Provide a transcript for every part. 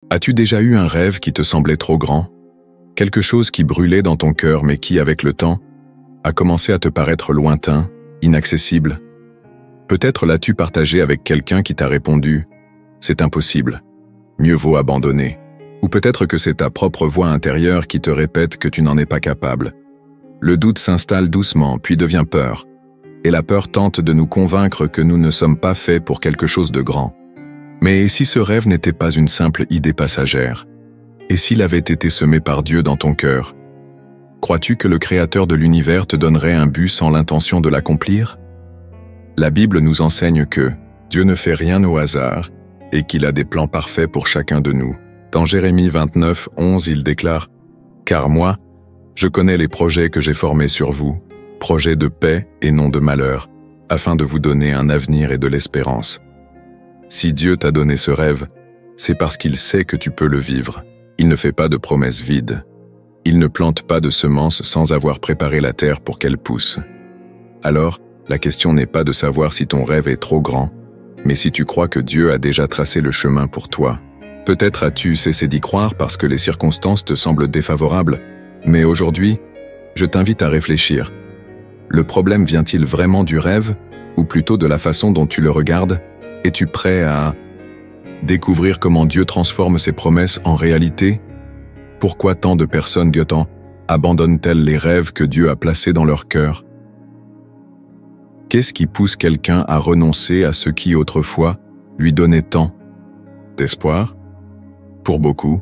As-tu déjà eu un rêve qui te semblait trop grand? Quelque chose qui brûlait dans ton cœur mais qui, avec le temps, a commencé à te paraître lointain, inaccessible? Peut-être l'as-tu partagé avec quelqu'un qui t'a répondu « C'est impossible, mieux vaut abandonner ». Ou peut-être que c'est ta propre voix intérieure qui te répète que tu n'en es pas capable. Le doute s'installe doucement, puis devient peur. Et la peur tente de nous convaincre que nous ne sommes pas faits pour quelque chose de grand. Mais et si ce rêve n'était pas une simple idée passagère? Et s'il avait été semé par Dieu dans ton cœur? Crois-tu que le Créateur de l'univers te donnerait un but sans l'intention de l'accomplir? La Bible nous enseigne que Dieu ne fait rien au hasard et qu'il a des plans parfaits pour chacun de nous. Dans Jérémie 29, 11, il déclare « Car moi, je connais les projets que j'ai formés sur vous, projets de paix et non de malheur, afin de vous donner un avenir et de l'espérance. » Si Dieu t'a donné ce rêve, c'est parce qu'il sait que tu peux le vivre. Il ne fait pas de promesses vides. Il ne plante pas de semences sans avoir préparé la terre pour qu'elle pousse. Alors, la question n'est pas de savoir si ton rêve est trop grand, mais si tu crois que Dieu a déjà tracé le chemin pour toi. Peut-être as-tu cessé d'y croire parce que les circonstances te semblent défavorables, mais aujourd'hui, je t'invite à réfléchir. Le problème vient-il vraiment du rêve, ou plutôt de la façon dont tu le regardes? Es-tu prêt à découvrir comment Dieu transforme ses promesses en réalité? Pourquoi tant de personnes abandonnent-elles les rêves que Dieu a placés dans leur cœur? Qu'est-ce qui pousse quelqu'un à renoncer à ce qui autrefois lui donnait tant d'espoir? Pour beaucoup,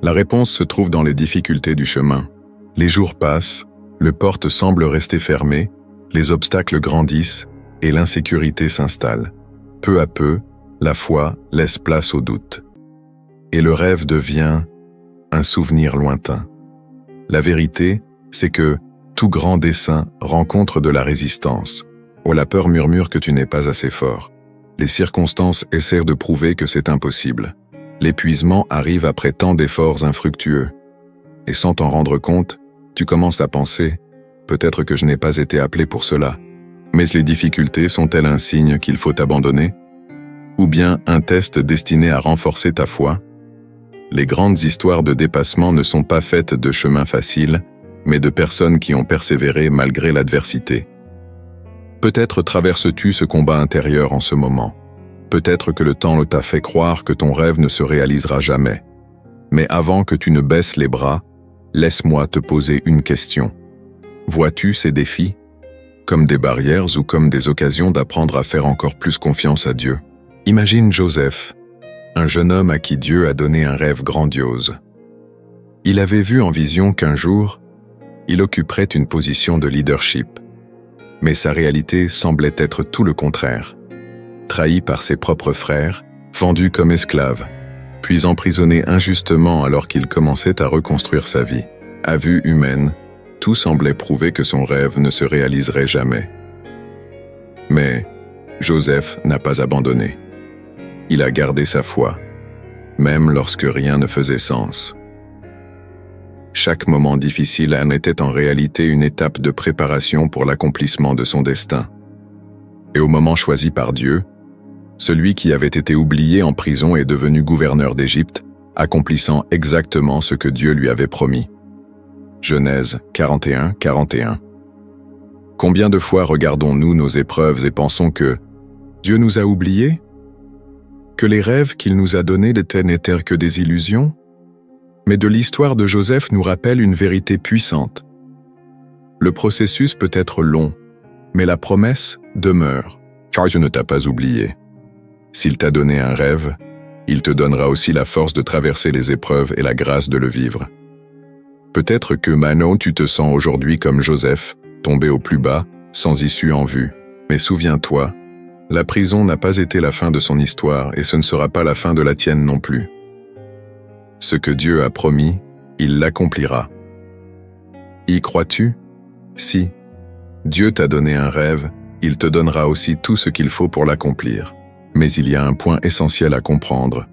la réponse se trouve dans les difficultés du chemin. Les jours passent, les portes semblent rester fermées, les obstacles grandissent et l'insécurité s'installe. Peu à peu, la foi laisse place au doute. Et le rêve devient un souvenir lointain. La vérité, c'est que tout grand dessein rencontre de la résistance. Oh, la peur murmure que tu n'es pas assez fort. Les circonstances essaient de prouver que c'est impossible. L'épuisement arrive après tant d'efforts infructueux. Et sans t'en rendre compte, tu commences à penser « Peut-être que je n'ai pas été appelé pour cela ». Mais les difficultés sont-elles un signe qu'il faut abandonner? Ou bien un test destiné à renforcer ta foi? Les grandes histoires de dépassement ne sont pas faites de chemins faciles, mais de personnes qui ont persévéré malgré l'adversité. Peut-être traverses-tu ce combat intérieur en ce moment. Peut-être que le temps t'a fait croire que ton rêve ne se réalisera jamais. Mais avant que tu ne baisses les bras, laisse-moi te poser une question. Vois-tu ces défis comme des barrières ou comme des occasions d'apprendre à faire encore plus confiance à Dieu? Imagine Joseph, un jeune homme à qui Dieu a donné un rêve grandiose. Il avait vu en vision qu'un jour, il occuperait une position de leadership. Mais sa réalité semblait être tout le contraire. Trahi par ses propres frères, vendu comme esclave, puis emprisonné injustement alors qu'il commençait à reconstruire sa vie. À vue humaine, tout semblait prouver que son rêve ne se réaliserait jamais. Mais Joseph n'a pas abandonné. Il a gardé sa foi, même lorsque rien ne faisait sens. Chaque moment difficile en était en réalité une étape de préparation pour l'accomplissement de son destin. Et au moment choisi par Dieu, celui qui avait été oublié en prison est devenu gouverneur d'Égypte, accomplissant exactement ce que Dieu lui avait promis. Genèse 41, 41. Combien de fois regardons-nous nos épreuves et pensons que Dieu nous a oubliés? Que les rêves qu'il nous a donnés n'étaient que des illusions? Mais de l'histoire de Joseph nous rappelle une vérité puissante. Le processus peut être long, mais la promesse demeure, car Dieu ne t'a pas oublié. S'il t'a donné un rêve, il te donnera aussi la force de traverser les épreuves et la grâce de le vivre. Peut-être que maintenant tu te sens aujourd'hui comme Joseph, tombé au plus bas, sans issue en vue. Mais souviens-toi, la prison n'a pas été la fin de son histoire et ce ne sera pas la fin de la tienne non plus. Ce que Dieu a promis, il l'accomplira. Y crois-tu? Si. Dieu t'a donné un rêve, il te donnera aussi tout ce qu'il faut pour l'accomplir. Mais il y a un point essentiel à comprendre.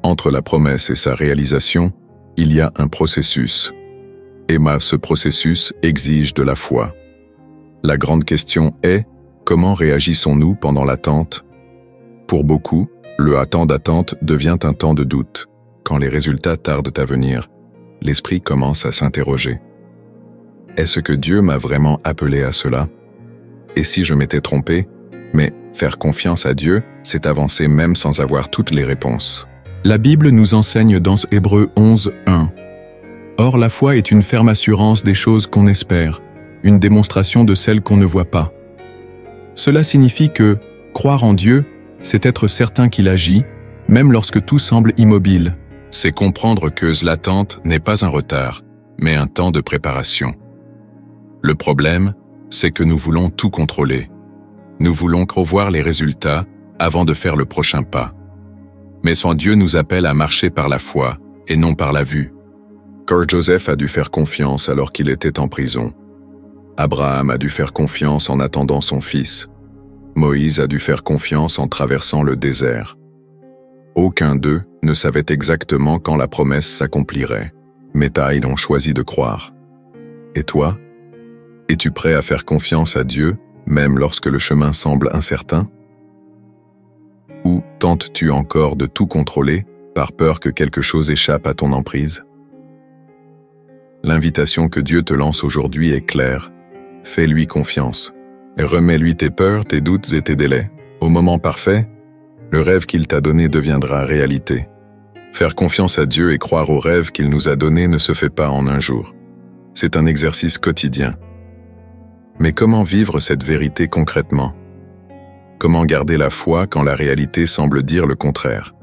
Entre la promesse et sa réalisation, il y a un processus. Et ce processus exige de la foi. La grande question est, comment réagissons-nous pendant l'attente? Pour beaucoup, le temps d'attente devient un temps de doute. Quand les résultats tardent à venir, l'esprit commence à s'interroger. Est-ce que Dieu m'a vraiment appelé à cela? Et si je m'étais trompé? Mais faire confiance à Dieu, c'est avancer même sans avoir toutes les réponses. La Bible nous enseigne dans Hébreux 11:1. Or la foi est une ferme assurance des choses qu'on espère, une démonstration de celles qu'on ne voit pas. Cela signifie que croire en Dieu, c'est être certain qu'il agit, même lorsque tout semble immobile. C'est comprendre que l'attente n'est pas un retard, mais un temps de préparation. Le problème, c'est que nous voulons tout contrôler. Nous voulons revoir les résultats avant de faire le prochain pas. Mais son Dieu nous appelle à marcher par la foi et non par la vue. Car Joseph a dû faire confiance alors qu'il était en prison. Abraham a dû faire confiance en attendant son fils. Moïse a dû faire confiance en traversant le désert. Aucun d'eux ne savait exactement quand la promesse s'accomplirait, mais ils ont choisi de croire. Et toi? Es-tu prêt à faire confiance à Dieu, même lorsque le chemin semble incertain? Ou tentes-tu encore de tout contrôler, par peur que quelque chose échappe à ton emprise? L'invitation que Dieu te lance aujourd'hui est claire. Fais-lui confiance, et remets-lui tes peurs, tes doutes et tes délais. Au moment parfait, le rêve qu'il t'a donné deviendra réalité. Faire confiance à Dieu et croire au rêve qu'il nous a donné ne se fait pas en un jour. C'est un exercice quotidien. Mais comment vivre cette vérité concrètement? Comment garder la foi quand la réalité semble dire le contraire?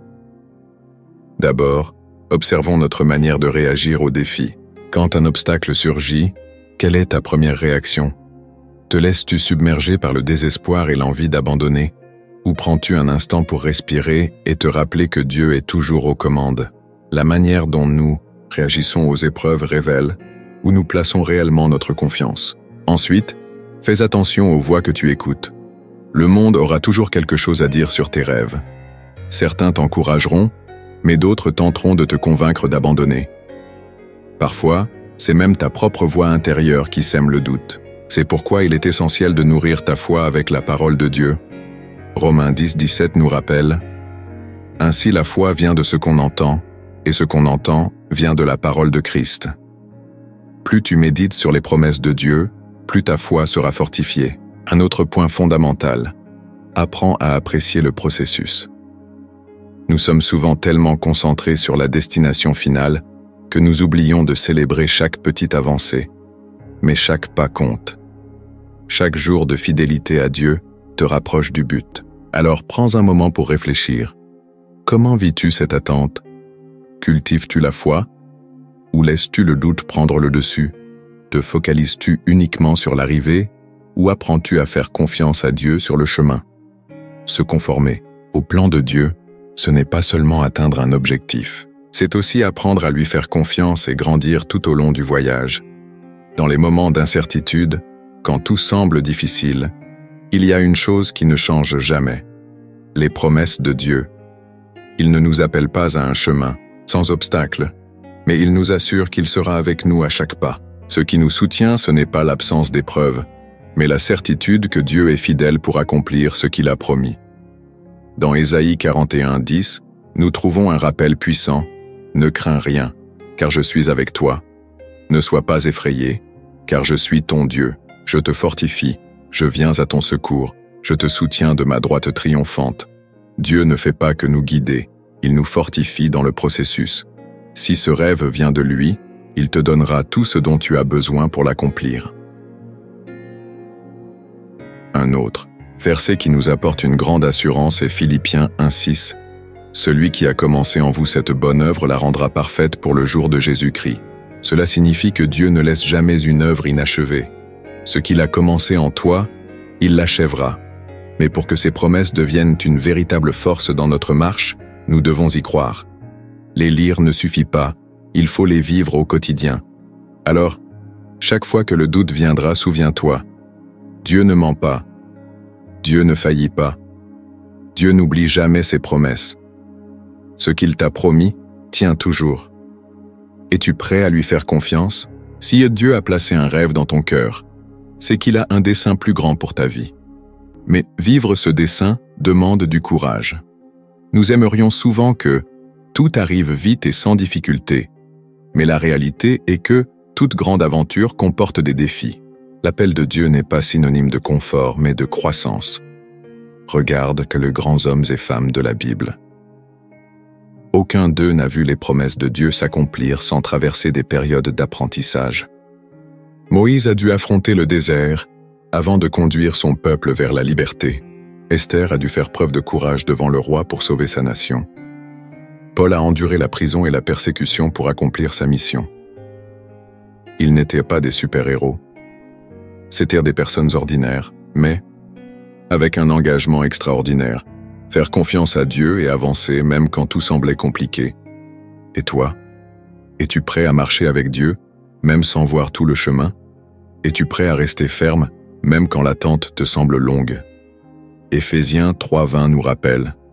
D'abord, observons notre manière de réagir aux défis. Quand un obstacle surgit, quelle est ta première réaction? Te laisses-tu submerger par le désespoir et l'envie d'abandonner? Ou prends-tu un instant pour respirer et te rappeler que Dieu est toujours aux commandes? La manière dont nous réagissons aux épreuves révèle où nous plaçons réellement notre confiance. Ensuite, fais attention aux voix que tu écoutes. Le monde aura toujours quelque chose à dire sur tes rêves. Certains t'encourageront, mais d'autres tenteront de te convaincre d'abandonner. Parfois, c'est même ta propre voix intérieure qui sème le doute. C'est pourquoi il est essentiel de nourrir ta foi avec la parole de Dieu. Romains 10:17 nous rappelle « Ainsi la foi vient de ce qu'on entend, et ce qu'on entend vient de la parole de Christ. » Plus tu médites sur les promesses de Dieu, plus ta foi sera fortifiée. Un autre point fondamental, apprends à apprécier le processus. Nous sommes souvent tellement concentrés sur la destination finale que nous oublions de célébrer chaque petite avancée. Mais chaque pas compte. Chaque jour de fidélité à Dieu te rapproche du but. Alors prends un moment pour réfléchir. Comment vis-tu cette attente? Cultives-tu la foi? Ou laisses-tu le doute prendre le dessus? Te focalises-tu uniquement sur l'arrivée? Ou apprends-tu à faire confiance à Dieu sur le chemin? Se conformer au plan de Dieu, ce n'est pas seulement atteindre un objectif. C'est aussi apprendre à lui faire confiance et grandir tout au long du voyage. Dans les moments d'incertitude, quand tout semble difficile, il y a une chose qui ne change jamais. Les promesses de Dieu. Il ne nous appelle pas à un chemin, sans obstacle, mais il nous assure qu'il sera avec nous à chaque pas. Ce qui nous soutient, ce n'est pas l'absence d'épreuves, mais la certitude que Dieu est fidèle pour accomplir ce qu'il a promis. Dans Ésaïe 41:10, nous trouvons un rappel puissant. Ne crains rien, car je suis avec toi. Ne sois pas effrayé, car je suis ton Dieu. Je te fortifie, je viens à ton secours, je te soutiens de ma droite triomphante. Dieu ne fait pas que nous guider, il nous fortifie dans le processus. Si ce rêve vient de lui, il te donnera tout ce dont tu as besoin pour l'accomplir. Un autre verset qui nous apporte une grande assurance est Philippiens 1:6. Celui qui a commencé en vous cette bonne œuvre la rendra parfaite pour le jour de Jésus-Christ. Cela signifie que Dieu ne laisse jamais une œuvre inachevée. Ce qu'il a commencé en toi, il l'achèvera. Mais pour que ces promesses deviennent une véritable force dans notre marche, nous devons y croire. Les lire ne suffit pas, il faut les vivre au quotidien. Alors, chaque fois que le doute viendra, souviens-toi. Dieu ne ment pas. Dieu ne faillit pas. Dieu n'oublie jamais ses promesses. Ce qu'il t'a promis, tient toujours. Es-tu prêt à lui faire confiance? Si Dieu a placé un rêve dans ton cœur, c'est qu'il a un dessein plus grand pour ta vie. Mais vivre ce dessein demande du courage. Nous aimerions souvent que Tout arrive vite et sans difficulté. Mais la réalité est que toute grande aventure comporte des défis. L'appel de Dieu n'est pas synonyme de confort, mais de croissance. Regarde que les grands hommes et femmes de la Bible. Aucun d'eux n'a vu les promesses de Dieu s'accomplir sans traverser des périodes d'apprentissage. Moïse a dû affronter le désert avant de conduire son peuple vers la liberté. Esther a dû faire preuve de courage devant le roi pour sauver sa nation. Paul a enduré la prison et la persécution pour accomplir sa mission. Ils n'étaient pas des super-héros. C'étaient des personnes ordinaires, mais avec un engagement extraordinaire. Faire confiance à Dieu et avancer même quand tout semblait compliqué. Et toi? Es-tu prêt à marcher avec Dieu, même sans voir tout le chemin? Es-tu prêt à rester ferme, même quand l'attente te semble longue? Éphésiens 3:20 nous rappelle «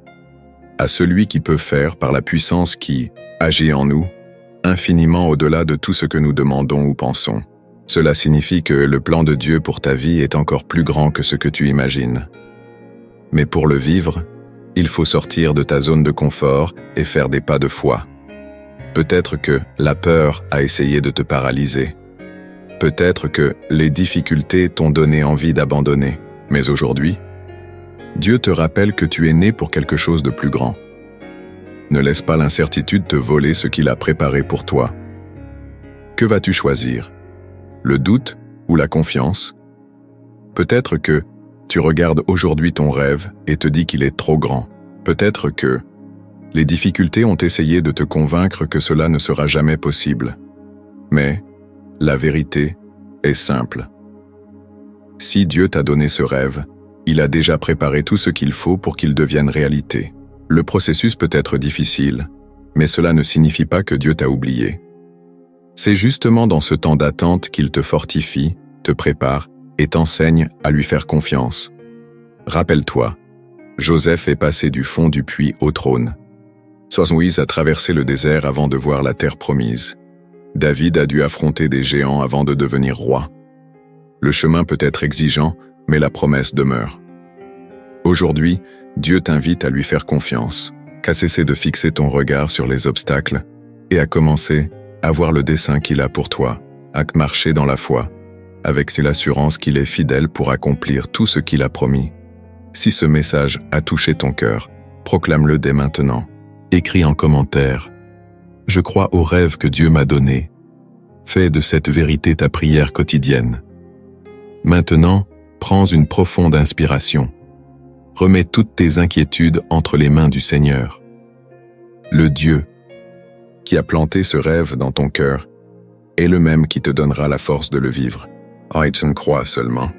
À celui qui peut faire par la puissance qui agit en nous, infiniment au-delà de tout ce que nous demandons ou pensons. » Cela signifie que le plan de Dieu pour ta vie est encore plus grand que ce que tu imagines. Mais pour le vivre, il faut sortir de ta zone de confort et faire des pas de foi. Peut-être que la peur a essayé de te paralyser. Peut-être que les difficultés t'ont donné envie d'abandonner. Mais aujourd'hui, Dieu te rappelle que tu es né pour quelque chose de plus grand. Ne laisse pas l'incertitude te voler ce qu'il a préparé pour toi. Que vas-tu choisir? Le doute ou la confiance? Peut-être que tu regardes aujourd'hui ton rêve et te dis qu'il est trop grand. Peut-être que les difficultés ont essayé de te convaincre que cela ne sera jamais possible. Mais la vérité est simple. Si Dieu t'a donné ce rêve, il a déjà préparé tout ce qu'il faut pour qu'il devienne réalité. Le processus peut être difficile, mais cela ne signifie pas que Dieu t'a oublié. C'est justement dans ce temps d'attente qu'il te fortifie, te prépare et t'enseigne à lui faire confiance. Rappelle-toi, Joseph est passé du fond du puits au trône. Moïse a traversé le désert avant de voir la terre promise. David a dû affronter des géants avant de devenir roi. Le chemin peut être exigeant, mais la promesse demeure. Aujourd'hui, Dieu t'invite à lui faire confiance, qu'à cesser de fixer ton regard sur les obstacles et à commencer à voir le dessein qu'il a pour toi, à marcher dans la foi, avec l'assurance qu'il est fidèle pour accomplir tout ce qu'il a promis. Si ce message a touché ton cœur, proclame-le dès maintenant. Écris en commentaire « Je crois au rêve que Dieu m'a donné ». Fais de cette vérité ta prière quotidienne. Maintenant, prends une profonde inspiration. Remets toutes tes inquiétudes entre les mains du Seigneur. Le Dieu qui a planté ce rêve dans ton cœur est le même qui te donnera la force de le vivre. Tu ne crois seulement.